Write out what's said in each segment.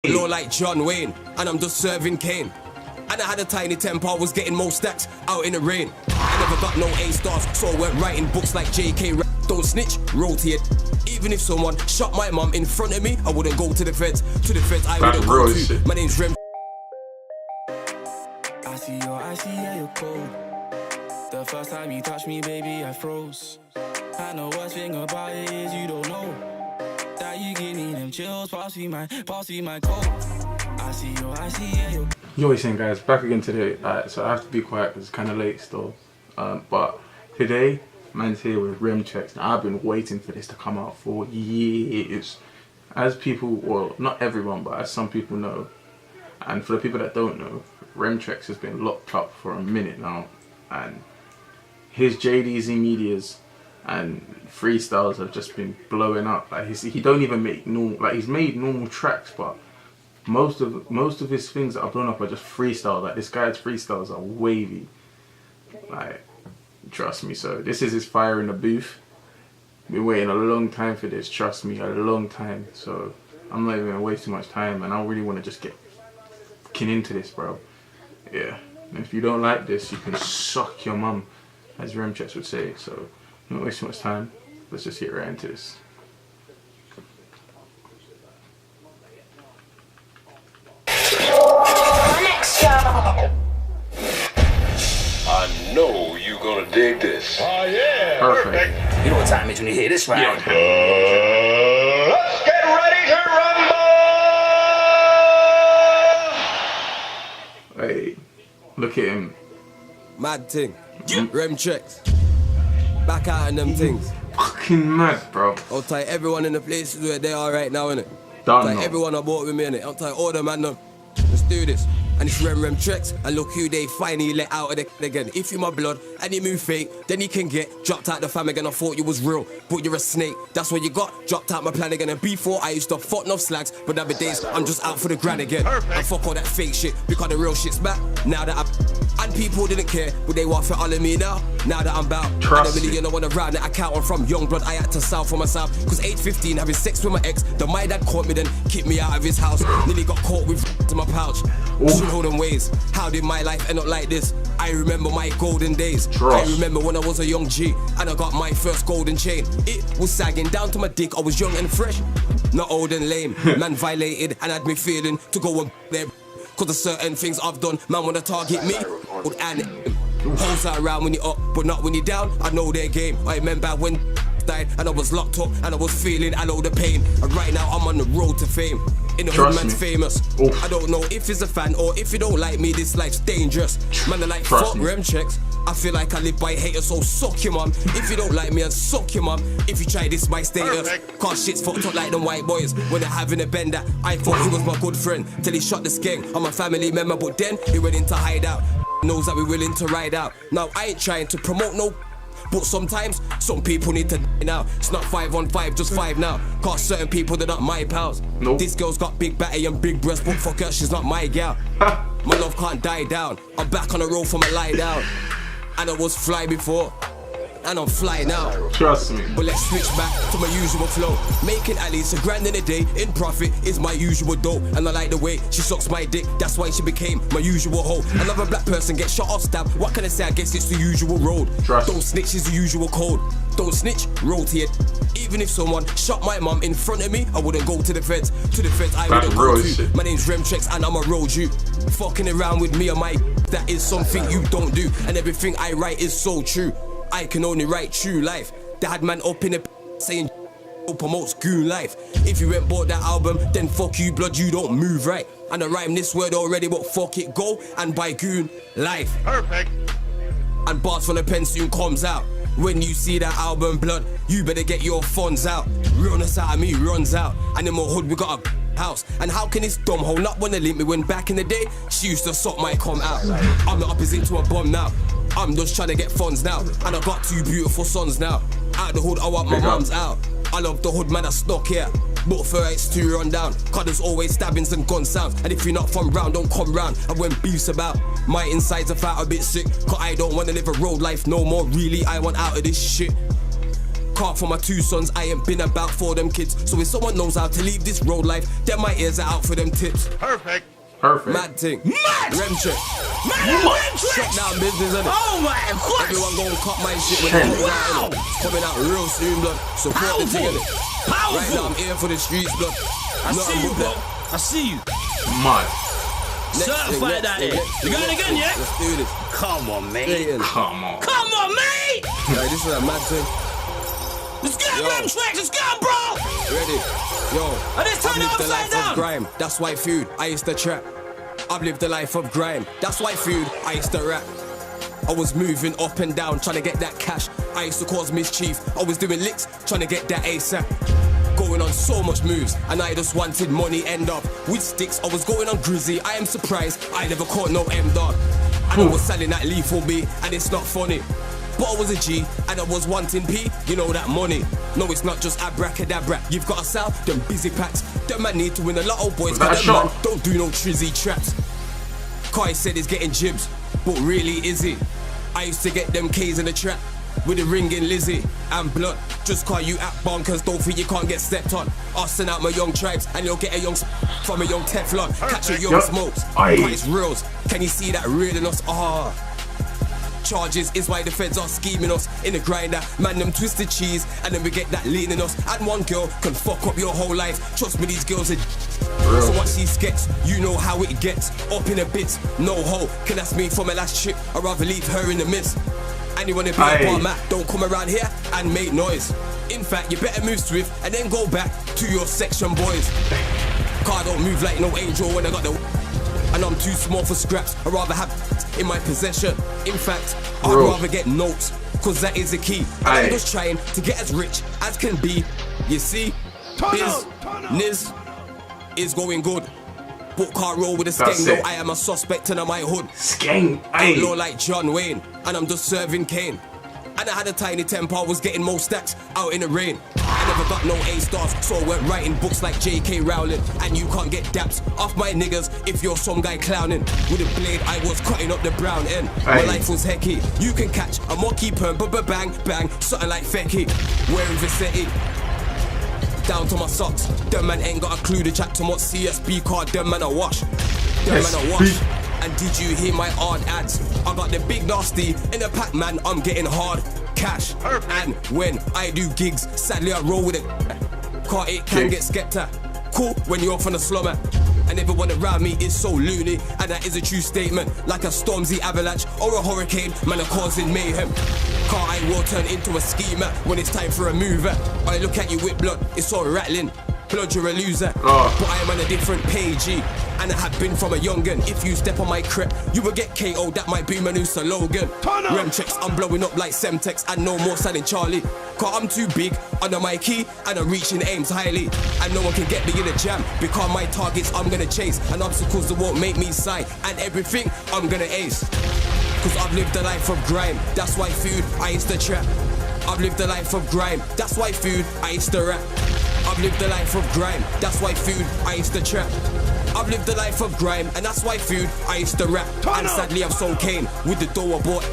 Low like John Wayne, and I'm just serving cane. And I had a tiny temper, I was getting more stacks out in the rain. I never got no A stars, so I went writing books like JK. Don't snitch, roll to it. Even if someone shot my mum in front of me, I wouldn't go to the feds. To the feds, I wouldn't go to. Shit. My name's Remtrex. I see, yeah, you're cold. The first time you touched me, baby, I froze. And the worst thing about it is you don't know that you give me them chills, pass me my coat. I see, yeah, you're. Yo, what's saying, guys? Back again today. So I have to be quiet because it's kind of late still. But today, man's here with Remtrex. Now, I've been waiting for this to come out for years. As people, well, not everyone, but as some people know, and for the people that don't know, Remtrex has been locked up for a minute now, and his JDZ medias and freestyles have just been blowing up. Like he don't even make normal, like he's made normal tracks, but most of his things that are blown up are just freestyles. Like this guy's freestyles are wavy. Like, trust me. So this is his fire in the booth. Been waiting a long time for this. Trust me, a long time. So I'm not even gonna waste too much time, and I really want to just get fucking into this, bro. Yeah. And if you don't like this, you can suck your mum, as Remtrex would say. So don't waste too much time. Let's just get right into this. I know you're gonna dig this. Oh yeah, Perfect. You know what time it is when you hear this round. Yeah. Let's get ready to rumble! Hey, look at him. Mad thing. Remtrex. Back out in them things. Fucking mad, bro. I'll tell you, everyone in the places where they are right now, innit? Done. Like everyone I bought with me, innit? I'll tell you, all the man, let's do this. And it's Remtrex, and look who they finally let out of the again. If you my blood and you move fake, then you can get dropped out the fam again. I thought you was real, but you're a snake. That's what you got. Dropped out my plan again. And before I used to fuck enough slags, but nowadays I'm just out for the grand again. And fuck all that fake shit because the real shit's back. Now that and people didn't care, but they want for all of me now. Now that I'm bout, Trust I don't really know what around that account. I'm from young blood. I had to south for myself. Cause age 15, having sex with my ex. Then my dad caught me, then kicked me out of his house. Nearly got caught with to my pouch. Should hold them ways. How did my life end up like this? I remember my golden days. Trust. I remember when I was a young G and I got my first golden chain. It was sagging down to my dick. I was young and fresh, not old and lame. Man violated and had me feeling to go and there. Cause of certain things I've done, man wanna target me. And hoes are around when you're up, but not when you're down. I know their game. I remember when died and I was locked up and I was feeling I know the pain. And right now I'm on the road to fame. In the hood, man's famous. Oof. I don't know if he's a fan or if you don't like me, this life's dangerous. Man, I like fuck Remtrex. I feel like I live by haters, so suck your mum. If you don't like me, and suck your mum. If you try this, my status. Cause shit's fucked up like them white boys when they're having a bender. I thought he was my good friend till he shot the skeng. I'm a family member, but then he went into hideout. Knows that we're willing to ride out. Now I ain't trying to promote no. But sometimes, some people need to die now. It's not 5 on 5, just 5 now. Cause certain people, they're not my pals. Nope. This girl's got big batty and big breasts, but fuck her, she's not my gal. My love can't die down. I'm back on the road from a lie down. And I was fly before, and I'm fly now. Trust me. But let's switch back to my usual flow. Making at least $1,000 in a day in profit is my usual dough. And I like the way she sucks my dick, that's why she became my usual hoe. Another black person gets shot or stabbed, what can I say? I guess it's the usual road. Trust. Don't snitch is the usual code. Don't snitch, roll to it. Even if someone shot my mum in front of me, I wouldn't go to the feds. To the feds, I wouldn't go to. Shit. My name's Remtrex and I'm a road you. Fucking around with me and my that is something you don't do. And everything I write is so true. I can only write true life. They had man up in the saying promotes goon life. If you ain't bought that album, then fuck you blood, you don't move right. And I rhyme this word already, but fuck it, go and buy goon life. Perfect. And bars from the pen soon comes out. When you see that album blood, you better get your funds out. Realness out of me runs out. And in my hood we got a house. And how can this dumb hoe not wanna link me when back in the day she used to suck my cum out? I'm the opposite to a bum now. I'm just trying to get funds now. And I got 2 beautiful sons now. Out the hood, I want my mums out. I love the hood, man, I stuck here. But for it's too run down. Cause there's always stabbings and gun sounds. And if you're not from round, don't come round. And when beef's about, my insides are fat a bit sick. Cause I don't wanna live a road life no more. Really, I want out of this shit. Car for my 2 sons, I ain't been about for them kids. So if someone knows how to leave this road life, then my ears are out for them tips. Perfect. Perfect. Mad thing. Mad! Remtrex. Remtrex! Shut down business, innit? Oh my God! Everyone gon' cut my shit when it comes out, innit? It's coming out real soon, blood. Support the thing, innit? Powerful! Right now I'm here for the streets, blood. I see you, bro. I see you. Mad. Certified out here. You got it again, yeah? Let's do this. Come on, mate. Yeah, yeah. Come on. Come on, mate! Right, this is a mad thing. Let's go, Yo. Remtrex. Let's go, bro! Ready? Yo. I just turned it I've lived the upside life down. of grime. That's why food. I used to trap. I've lived the life of grime. That's why food. I used to rap. I was moving up and down, trying to get that cash. I used to cause mischief. I was doing licks, trying to get that ASAP. Going on so much moves, and I just wanted money. End up with sticks. I was going on Grizzy. I am surprised I never caught no M-Dog. And I was selling that lethal B, and it's not funny. But I was a G, and I was wanting P. You know that money. No, it's not just abracadabra. You've got to sell them busy packs. Them man need to win a lot of boys. Was that a Them man shot? don't do no trizzy traps. Kai said he's getting jibs, but really is he? I used to get them K's in the trap with the ringing Lizzie and blood. Just call you act bonkers, don't think you can't get stepped on. I'll send out my young tribes and you'll get a young from a young Teflon. Catch a young Yup. smokes, Aye. price reals. Can you see that reeling us? Charges is why the feds are scheming us in the grinder. Man, them twisted cheese, and then we get that lean in us. And one girl can fuck up your whole life. Trust me, these girls are. So watch these skets, you know how it gets. Up in a bits, no hoe. Can ask me for my last trip, I'd rather leave her in the midst. And you wanna be Aye. a part man, don't come around here and make noise. In fact, you better move swift and then go back to your section, boys. Car don't move like no angel when I got the. And I'm too small for scraps, I'd rather have in my possession. In fact, I'd Bro. rather get notes, cause that is the key. And Aye. I'm just trying to get as rich as can be. You see, Niz is going good. But can't roll with a That's skeng, though it. I am a suspect in my hood. Skeng. Ain't low Aye. like John Wayne, and I'm just serving cane. And I had a tiny temper, I was getting more stacks out in the rain. I never got no A-stars, so I went writing books like J.K. Rowling. And you can't get daps off my niggas if you're some guy clowning. With a blade, I was cutting up the brown end. My Aye. life was hecky. You can catch a monkey perm, bang, bang, something like Fecky. Wearing Visetti. Down to my socks. Them man ain't got a clue to chat to what CSB card. Them man a wash. Them man a wash. SB. And did you hear my hard ads? I got the big nasty in the pack, man. I'm getting hard cash. And when I do gigs, sadly I roll with it. Car it can Okay. get skepta. Cool when you're off on a slumber. And everyone around me is so loony, and that is a true statement. Like a Stormzy avalanche or a hurricane, man are causing mayhem. Car I will turn into a schemer when it's time for a mover. I look at you with blood, it's all rattling. Blood, you're a loser. Oh. But I am on a different page, and I have been from a young'un. If you step on my crep, you will get KO. That might be my new slogan. Remtrex, I'm blowing up like Semtex, and no more selling Charlie. Cause I'm too big under my key, and I'm reaching aims highly. And no one can get me in a jam, because my targets I'm gonna chase. And obstacles that won't make me sigh, and everything I'm gonna ace. Cause I've lived a life of grime, that's why food I used to trap. I've lived a life of grime, that's why food I used to rap. I've lived a life of grime, that's why food I used to trap. I've lived a life of grime, and that's why food I used to rap. And sadly I've sold Kane with the door I bought.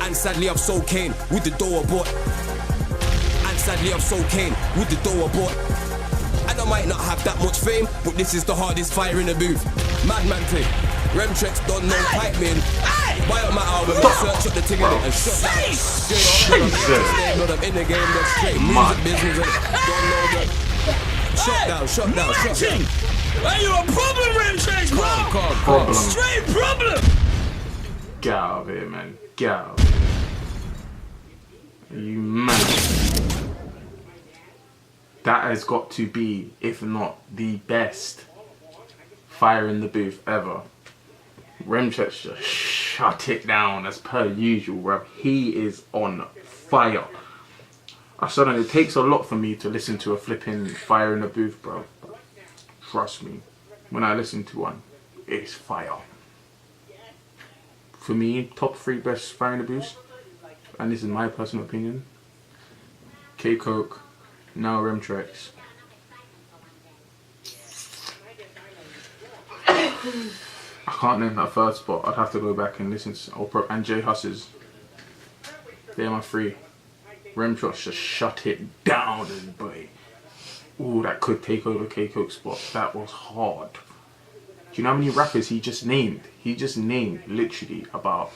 And sadly I've sold Kane with the door I bought. And sadly I've sold Kane with the door I bought. And I might not have that much fame, but this is the hardest fire in the booth. Madman thing. Remtrex don't know pipe me in. Buy up my album, search up the thing in it and shut down. Straight up, blood, I'm in the game, that's straight music business. Don't know that. Shut down, shut down, shut down. Hey, you a problem, Remtrex, bro? Calm. Problem. Straight problem. Get out of here, man. Get out. Are you mad? That has got to be, if not the best fire in the booth ever. Remtrex just shut it down as per usual, bruv. He is on fire. I said it takes a lot for me to listen to a flipping fire in the booth, bro. But trust me, when I listen to one, it's fire. For me, top 3 best fire in the booth, and this is my personal opinion. K-Coke, now Remtrex. I can't name that first spot. I'd have to go back and listen to and J Husses. They're my 3. Remtrex just shut it down, everybody. Ooh, that could take over K-Coke's spot. That was hard. Do you know how many rappers he just named? He just named literally about,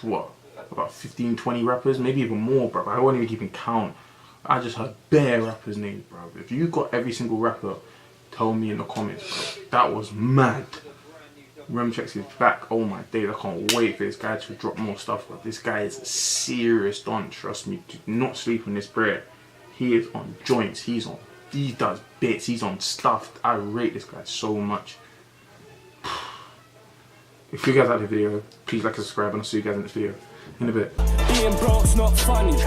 what? About 15, 20 rappers? Maybe even more, bro. I won't even keep count. I just heard bare rappers' names, bro. If you got every single rapper, tell me in the comments, bro. That was mad. Remtrex is back. Oh my days, I can't wait for this guy to drop more stuff, bro. This guy is a serious don, trust me. Do not sleep on this bread. He is on joints, he does bits, he's on stuff. I rate this guy so much. If you guys like the video, please like and subscribe, and I'll see you guys in this video in a bit. Being broke's not funny,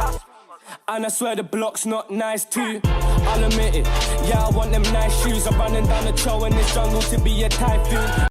and I swear the block's not nice too. I'll admit it, yeah, I want them nice shoes. I'm running down the trail in this jungle to be a typhoon.